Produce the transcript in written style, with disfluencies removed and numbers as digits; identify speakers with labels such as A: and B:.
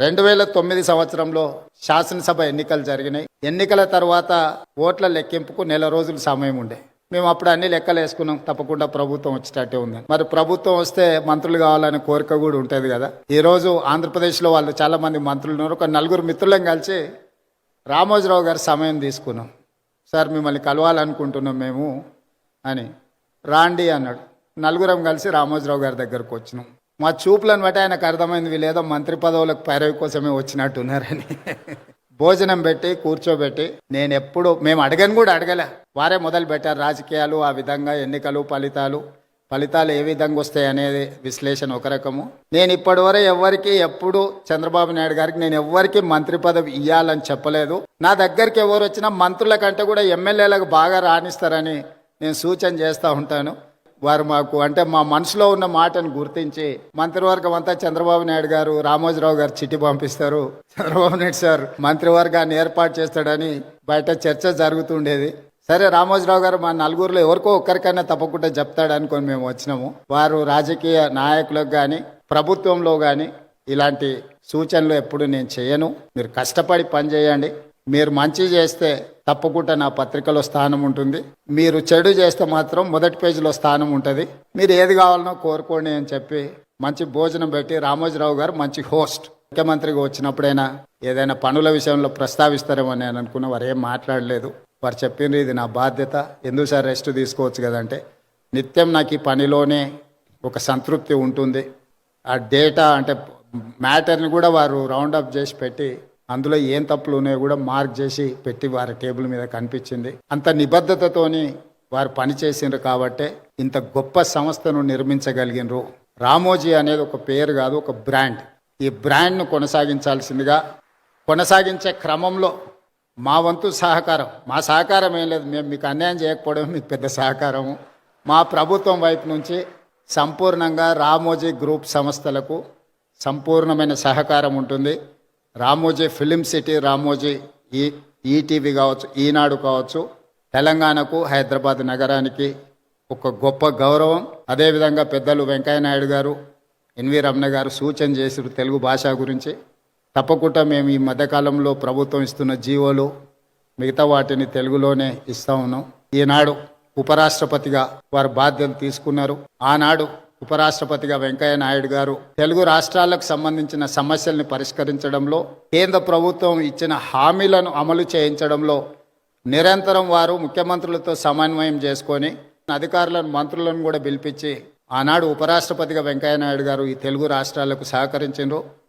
A: 2009 సంవత్సరంలో శాసనసభ ఎన్నికలు జరిగినాయి. ఎన్నికల తర్వాత ఓట్ల లెక్కింపుకు నెల రోజులు సమయం ఉండే. మేము అప్పుడు అన్ని లెక్కలు వేసుకున్నాం, తప్పకుండా ప్రభుత్వం వచ్చేటట్టే ఉంది. మరి ప్రభుత్వం వస్తే మంత్రులు కావాలనే కోరిక కూడా ఉంటుంది కదా. ఈ రోజు ఆంధ్రప్రదేశ్లో వాళ్ళు చాలా మంది మంత్రులు ఉన్నారు. ఒక నలుగురు మిత్రులను కలిసి రామోజీరావు గారి సమయం తీసుకున్నాం. సార్ మిమ్మల్ని కలవాలనుకుంటున్నాం మేము అని. రాండి అన్నాడు. నలుగురం కలిసి రామోజీరావు గారి దగ్గరకు వచ్చినాం. మా చూపులను బట్టి ఆయనకు అర్థమైంది వీళ్ళేదో మంత్రి పదవులకు పైరవి కోసమే వచ్చినట్టున్నారని. భోజనం పెట్టి కూర్చోబెట్టి మేము అడగని కూడా అడగలే, వారే మొదలు పెట్టారు రాజకీయాలు, ఆ విధంగా ఎన్నికలు, ఫలితాలు ఏ విధంగా వస్తాయి అనేది విశ్లేషణ ఒక రకము. నేను ఇప్పటివరకు ఎప్పుడు చంద్రబాబు నాయుడు గారికి నేను ఎవ్వరికి మంత్రి పదవి ఇవ్వాలని చెప్పలేదు. నా దగ్గరికి ఎవరు వచ్చినా మంత్రుల కంటే కూడా ఎమ్మెల్యేలకు బాగా రాణిస్తారని నేను సూచన చేస్తూ ఉంటాను. వారు మాకు అంటే మా మనసులో ఉన్న మాటను గుర్తించి మంత్రివర్గం అంతా చంద్రబాబు నాయుడు గారు, రామోజీరావు గారు చిట్టి పంపిస్తారు, చంద్రబాబు నాయుడు సార్ మంత్రివర్గాన్ని ఏర్పాటు చేస్తాడని బయట చర్చ జరుగుతుండేది. సరే రామోజీరావు గారు మా నలుగురిలో ఎవరికో ఒక్కరికైనా తప్పకుండా చెప్తాడు అనుకొని మేము వచ్చినాము. వారు రాజకీయ నాయకులకు కానీ ప్రభుత్వంలో కానీ ఇలాంటి సూచనలు ఎప్పుడు నేను చేయను. మీరు కష్టపడి పని చేయండి. మీరు మంచి చేస్తే తప్పకుండా నా పత్రికలో స్థానం ఉంటుంది. మీరు చెడు చేస్తే మాత్రం మొదటి పేజీలో స్థానం ఉంటుంది. మీరు ఏది కావాలనో కోరుకోండి అని చెప్పి మంచి భోజనం పెట్టి రామోజీరావు గారు మంచి హోస్ట్. ముఖ్యమంత్రిగా వచ్చినప్పుడైనా ఏదైనా పనుల విషయంలో ప్రస్తావిస్తారేమో నేను అనుకున్న. వారు ఏం మాట్లాడలేదు. వారు చెప్పిండ్రు ఇది నా బాధ్యత, ఎందుకు సార్ రెస్ట్ తీసుకోవచ్చు కదంటే, నిత్యం నాకు ఈ పనిలోనే ఒక సంతృప్తి ఉంటుంది. ఆ డేటా అంటే మ్యాటర్ని కూడా వారు రౌండప్ చేసి పెట్టి అందులో ఏం తప్పులు ఉన్నాయో కూడా మార్క్ చేసి పెట్టి వారి టేబుల్ మీద కనిపించింది. అంత నిబద్ధతతోని వారు పనిచేసిండ్రు కాబట్టే ఇంత గొప్ప సంస్థను నిర్మించగలిగినరు. రామోజీ అనేది ఒక పేరు కాదు, ఒక బ్రాండ్. ఈ బ్రాండ్ను కొనసాగించే క్రమంలో మా వంతు సహకారం, మా సహకారం ఏం లేదు, మేము మీకు అన్యాయం చేయకపోవడం మీకు పెద్ద సహకారము. మా ప్రభుత్వం వైపు నుంచి సంపూర్ణంగా రామోజీ గ్రూప్ సంస్థలకు సంపూర్ణమైన సహకారం ఉంటుంది. Ramoji film city, Ramoji ETV కావచ్చు, ఈనాడు కావచ్చు, తెలంగాణకు హైదరాబాద్ నగరానికి ఒక గొప్ప గౌరవం. అదేవిధంగా పెద్దలు వెంకయ్యనాయుడు గారు, ఎన్వి రమణ గారు సూచన చేసారు తెలుగు భాష గురించి. తప్పకుండా మేము ఈ మధ్యకాలంలో ప్రభుత్వం ఇస్తున్న జీవోలు మిగతా వాటిని తెలుగులోనే ఇస్తా ఉన్నాం. ఈనాడు ఉపరాష్ట్రపతిగా వారు బాధ్యతలు తీసుకున్నారు. ఆనాడు ఉపరాష్ట్రపతిగా వెంకయ్య నాయుడు గారు తెలుగు రాష్ట్రాలకు సంబంధించిన సమస్యల్ని పరిష్కరించడంలో, కేంద్ర ప్రభుత్వం ఇచ్చిన హామీలను అమలు చేయించడంలో నిరంతరం వారు ముఖ్యమంత్రులతో సమన్వయం చేసుకొని అధికారులను, మంత్రులను కూడా పిలిపించి ఆనాడు ఉపరాష్ట్రపతిగా వెంకయ్య నాయుడు గారు ఈ తెలుగు రాష్ట్రాలకు సహకరించారు.